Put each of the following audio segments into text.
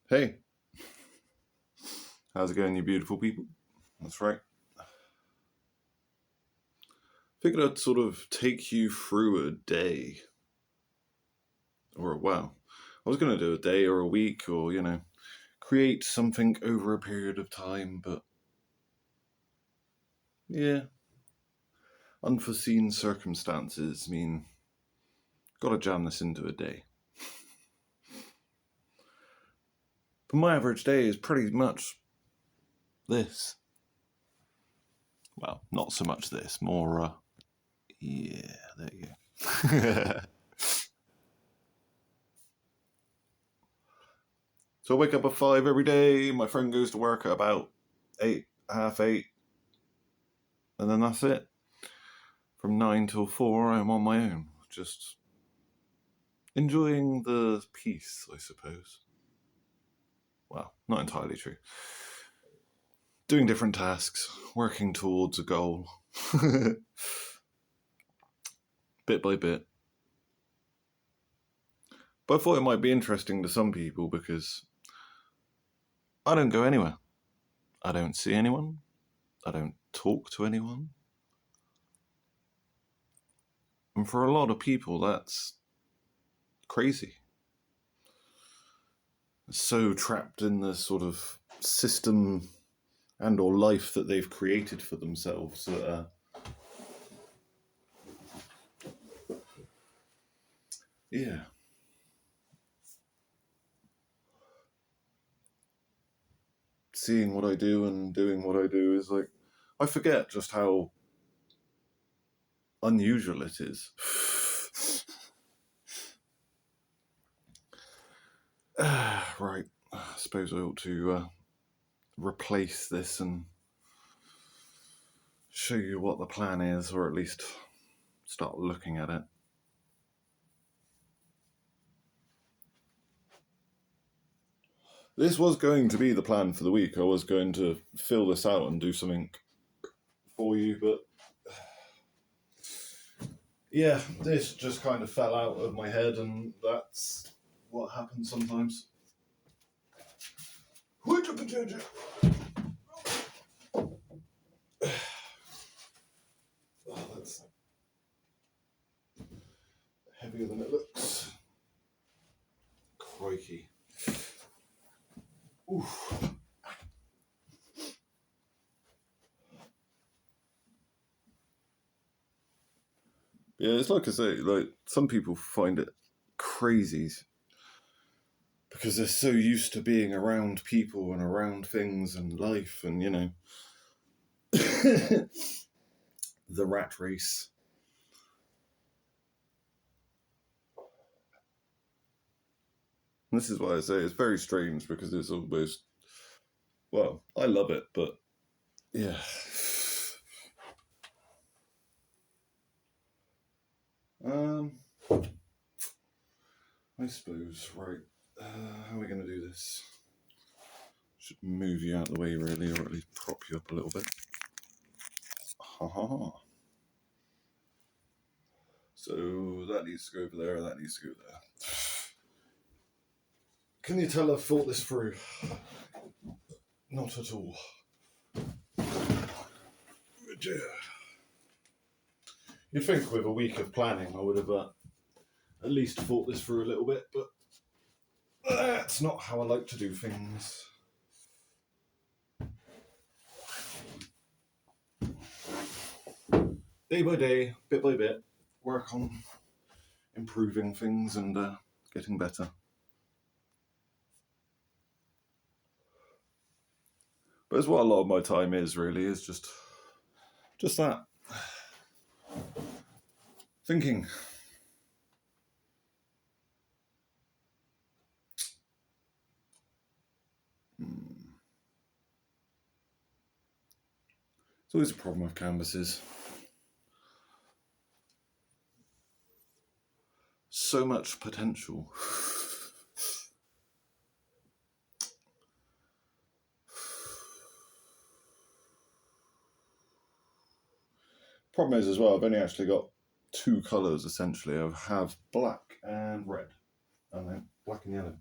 Hey, how's it going, you beautiful people? That's right. Figured I'd sort of take you through a day. I was going to do a day or a week or, create something over a period of time, but yeah, unforeseen circumstances mean gotta jam this into a day. But my average day is pretty much this. Well, not so much this, more, yeah, there you go. So I wake up at 5 every day. My friend goes to work at about 8, half 8, and then that's it. From 9 till 4, I'm on my own, just enjoying the peace, I suppose. Well, not entirely true. Doing different tasks, working towards a goal, bit by bit. But I thought it might be interesting to some people because I don't go anywhere. I don't see anyone. I don't talk to anyone. And for a lot of people, that's crazy. So trapped in the sort of system and or life that they've created for themselves that yeah. Seeing what I do and doing what I do is like, I forget just how unusual it is. Right, I suppose I ought to replace this and show you what the plan is, or at least start looking at it. This was going to be the plan for the week. I was going to fill this out and do something for you, but yeah, this just kind of fell out of my head, and that's what happens sometimes. Oh, that's heavier than it looks. Crikey. Oof. Yeah, it's like I say, like some people find it crazy because they're so used to being around people and around things and life and, the rat race. And this is why I say it's very strange because it's almost, well, I love it, but yeah. I suppose, right, how are we going to do this? Should move you out of the way, really, or at least prop you up a little bit. Ha ha ha. So that needs to go over there, that needs to go there. Can you tell I've thought this through? Not at all. You'd think with a week of planning I would have at least thought this through a little bit, but that's not how I like to do things. Day by day, bit by bit, work on improving things and getting better. But it's what a lot of my time is, really, is just that. Thinking. It's always a problem with canvases. So much potential. Problem is as well, I've only actually got two colours essentially. I have black and red, and then black and yellow.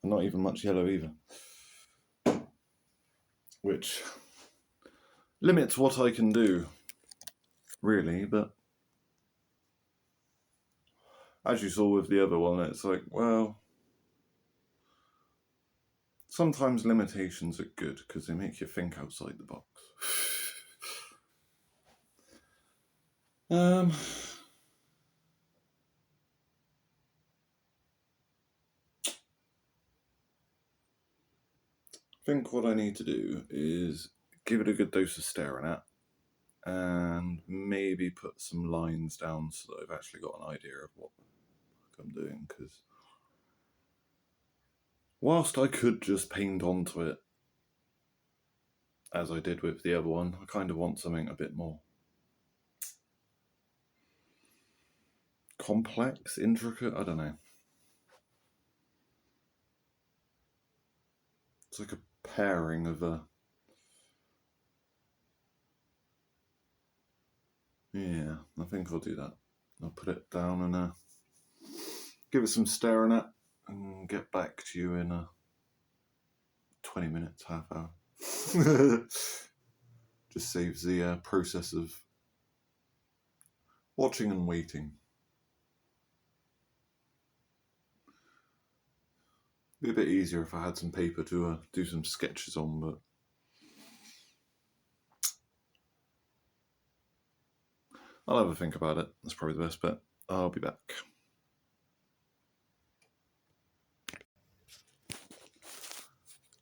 and not even much yellow either, which limits what I can do, really. But as you saw with the other one, it's like, well, sometimes limitations are good because they make you think outside the box. I think what I need to do is give it a good dose of staring at and maybe put some lines down so that I've actually got an idea of what I'm doing, because whilst I could just paint onto it as I did with the other one, I kind of want something a bit more complex, intricate, I don't know. It's like a pairing of yeah, I think I'll do that. I'll put it down and give it some staring at and get back to you in 20 minutes, half hour. Just saves the process of watching and waiting. Be a bit easier if I had some paper to do some sketches on, but I'll have a think about it. That's probably the best bet. I'll be back.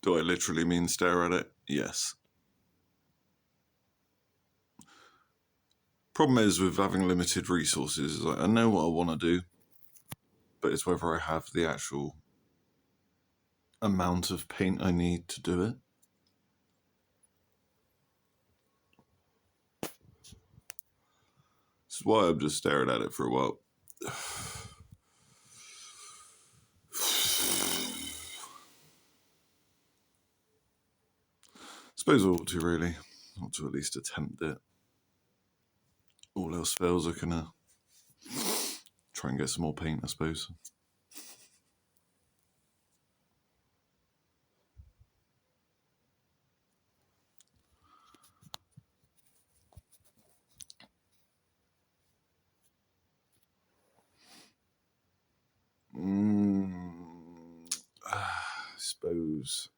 Do I literally mean stare at it? Yes. Problem is with having limited resources, is like, I know what I want to do, but it's whether I have the actual amount of paint I need to do it. This is why I'm just staring at it for a while. Suppose I ought to, really. I ought to at least attempt it. All else fails, I can try and get some more paint, I suppose. I suppose.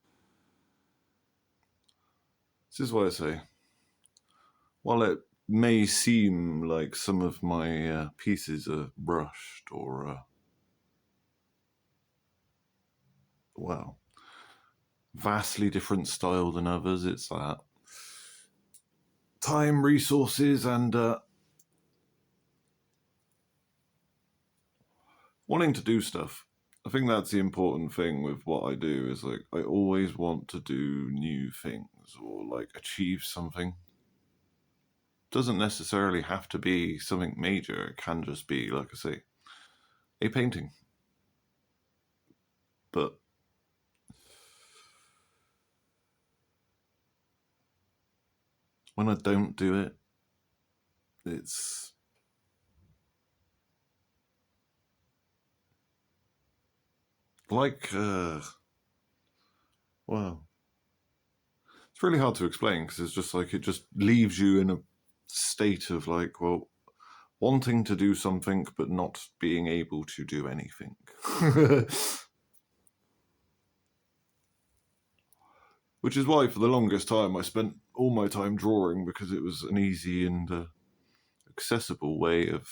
This is what I say. While it may seem like some of my pieces are brushed or, well, vastly different style than others, it's that time, resources, and wanting to do stuff. I think that's the important thing with what I do, is like I always want to do new things or like achieve something. Doesn't necessarily have to be something major. It can just be, like I say, a painting. But when I don't do it, it's like, well, it's really hard to explain because it's just like it just leaves you in a state of like, well, wanting to do something but not being able to do anything. Which is why for the longest time I spent all my time drawing, because it was an easy and accessible way of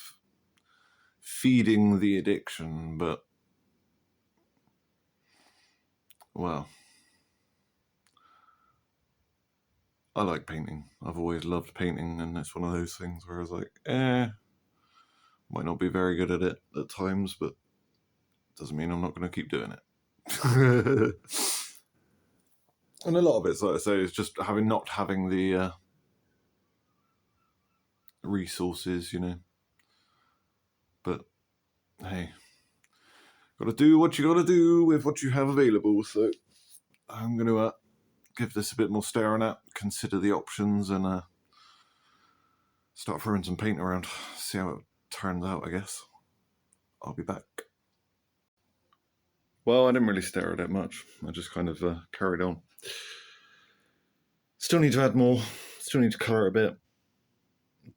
feeding the addiction. But, well, I like painting. I've always loved painting, and it's one of those things where I was like, might not be very good at it at times, but doesn't mean I'm not going to keep doing it. And a lot of it's, like I say, is just not having the resources, you know. But hey, got to do what you got to do with what you have available. So I'm going to give this a bit more staring at, consider the options, and start throwing some paint around. See how it turns out, I guess. I'll be back. Well, I didn't really stare at it much. I just kind of carried on. Still need to add more. Still need to colour it a bit.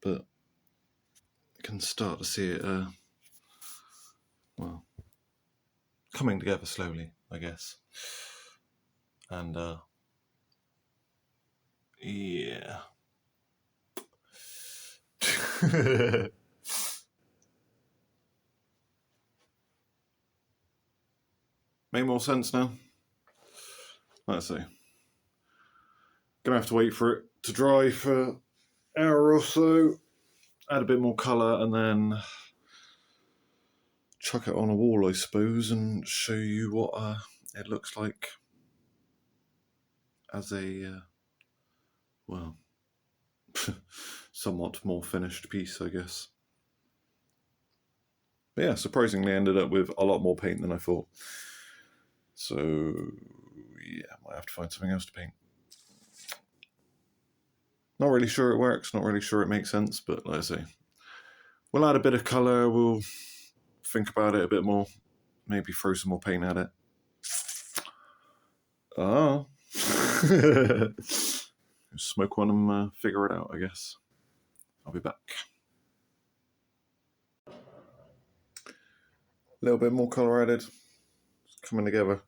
But you can start to see it, well, coming together slowly, I guess. And, yeah. Make more sense now? Let's see. Gonna have to wait for it to dry for an hour or so, add a bit more colour, and then chuck it on a wall, I suppose, and show you what it looks like as a, well, somewhat more finished piece, I guess. But yeah, surprisingly ended up with a lot more paint than I thought. So, yeah, might have to find something else to paint. Not really sure it works, not really sure it makes sense, but like I say, we'll add a bit of colour, we'll think about it a bit more, maybe throw some more paint at it. Oh. Smoke one and figure it out, I guess. I'll be back. A little bit more colour added. It's coming together.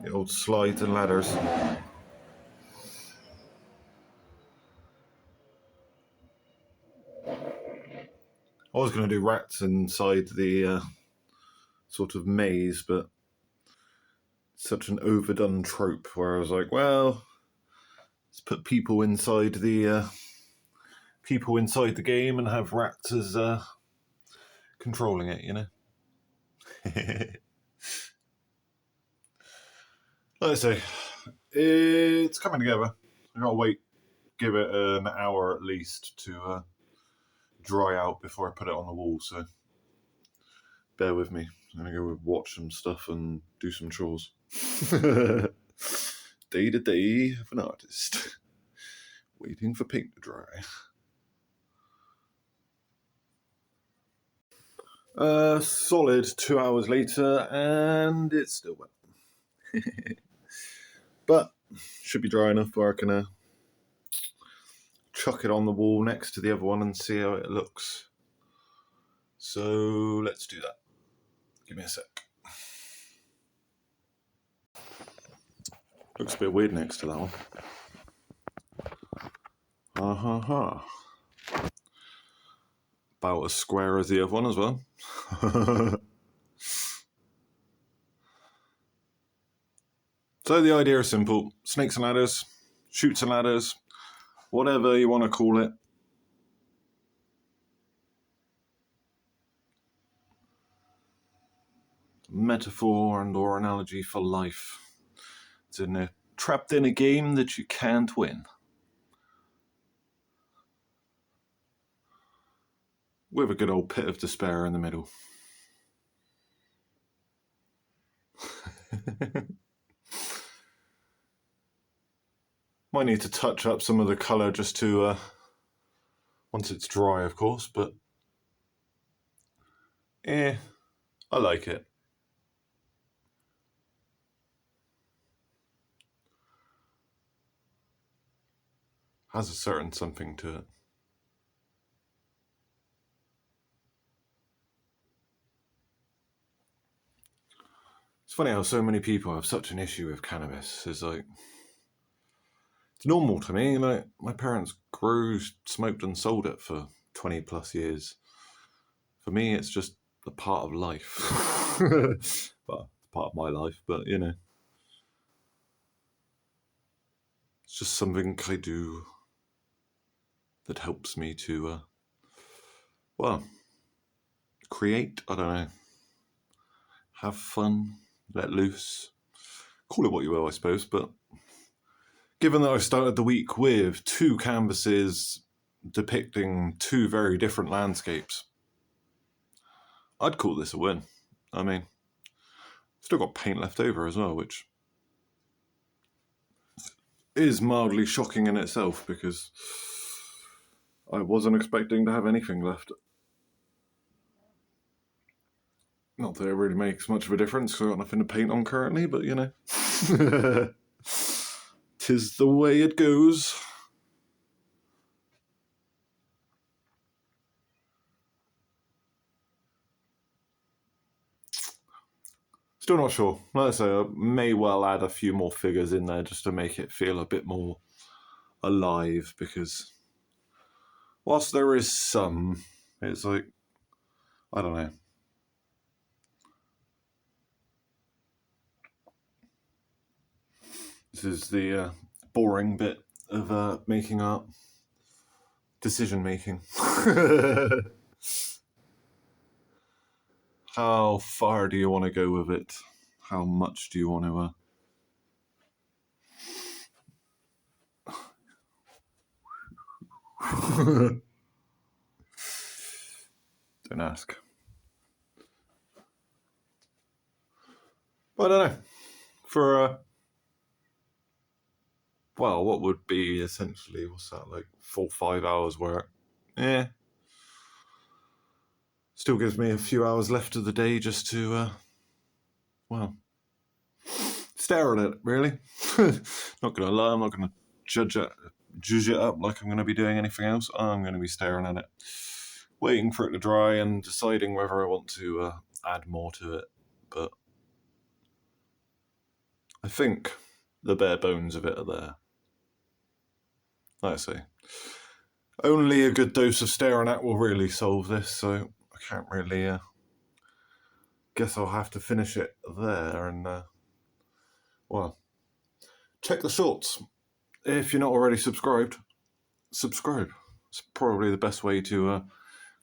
The old slides and ladders. I was going to do rats inside the sort of maze, but it's such an overdone trope where I was like, well, let's put people inside the game and have rats as controlling it, you know. Like I say, it's coming together. I gotta wait, give it an hour at least to dry out before I put it on the wall. So bear with me. I'm gonna go watch some stuff and do some chores. Day to day of an artist, waiting for paint to dry. Solid 2 hours later, and it's still wet. But should be dry enough where I can chuck it on the wall next to the other one and see how it looks. So let's do that. Give me a sec. Looks a bit weird next to that one. About as square as the other one as well. So the idea is simple. Snakes and ladders, chutes and ladders, whatever you want to call it. Metaphor and or analogy for life. It's trapped in a game that you can't win. With a good old pit of despair in the middle. Might need to touch up some of the colour just to, once it's dry of course, but I like it. Has a certain something to it. It's funny how so many people have such an issue with cannabis. It's like, it's normal to me. Like, my parents grew, smoked and sold it for 20 plus years. For me, it's just a part of life. Well, part of my life, but you know. It's just something I do that helps me to, well, create, I don't know, have fun, let loose, call it what you will, I suppose. But given that I started the week with 2 canvases depicting 2 very different landscapes, I'd call this a win. I mean, still got paint left over as well, which is mildly shocking in itself because I wasn't expecting to have anything left. Not that it really makes much of a difference because I've got nothing to paint on currently, but you know. 'Tis the way it goes. Still not sure. Like I say, I may well add a few more figures in there just to make it feel a bit more alive, because whilst there is some, it's like, I don't know. This is the boring bit of making art. Decision making. How far do you want to go with it? How much do you want to... Don't ask. But I don't know. For, well, what would be essentially, what's that, like 4 or 5 hours work? Yeah. Still gives me a few hours left of the day just to, well, stare at it, really. Not going to lie, I'm not going to judge it up like I'm going to be doing anything else. I'm going to be staring at it, waiting for it to dry and deciding whether I want to add more to it. But I think the bare bones of it are there. Like I say, only a good dose of staring at will really solve this, so I can't really... guess I'll have to finish it there and, well, check the shorts. If you're not already subscribed, subscribe. It's probably the best way to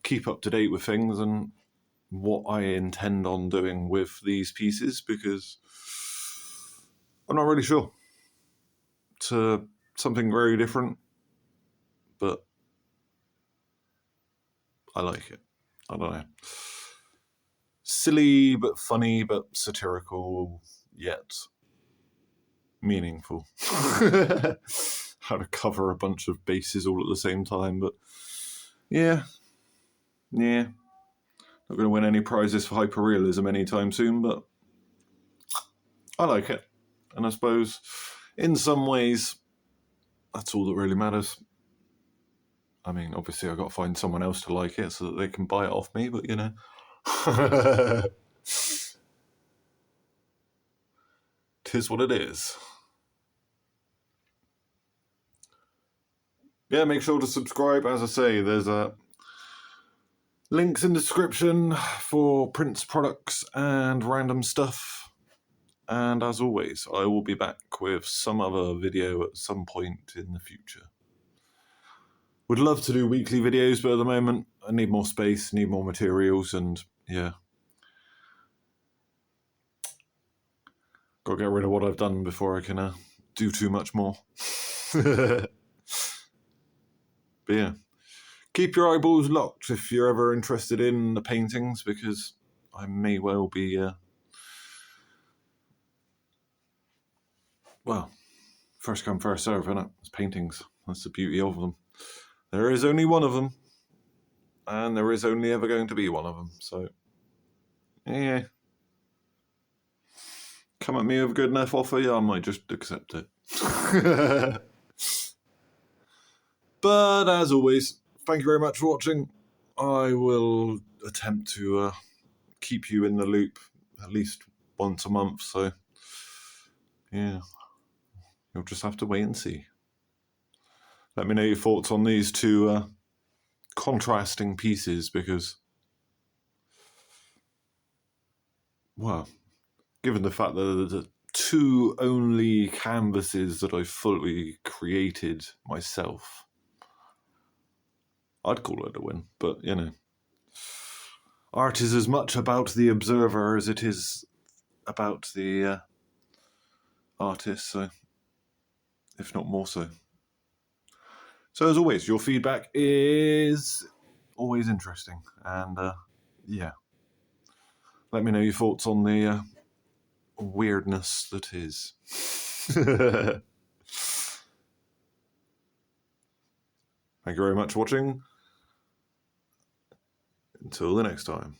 keep up to date with things and what I intend on doing with these pieces, because I'm not really sure. It's something very different, but I like it. I don't know. Silly but funny but satirical, yet meaningful. How to cover a bunch of bases all at the same time, but yeah. Not going to win any prizes for hyperrealism anytime soon, but I like it. And I suppose in some ways that's all that really matters. I mean, obviously I've got to find someone else to like it so that they can buy it off me, but you know. Tis what it is. Yeah, make sure to subscribe. As I say, there's links in the description for prints, products, and random stuff. And as always, I will be back with some other video at some point in the future. Would love to do weekly videos, but at the moment I need more space, need more materials, and yeah. Got to get rid of what I've done before I can do too much more. But yeah, keep your eyeballs locked if you're ever interested in the paintings, because I may well be, well, first come, first serve, innit? It's paintings. That's the beauty of them. There is only one of them, and there is only ever going to be one of them, so yeah. Come at me with a good enough offer, yeah, I might just accept it. But as always, thank you very much for watching. I will attempt to keep you in the loop at least once a month, so yeah, you'll just have to wait and see. Let me know your thoughts on these two contrasting pieces, because, well, given the fact that the two only canvases that I fully created myself, I'd call it a win, but you know, art is as much about the observer as it is about the artist, so if not more so. So as always, your feedback is always interesting, and yeah, let me know your thoughts on the weirdness that is. Thank you very much for watching. Until the next time.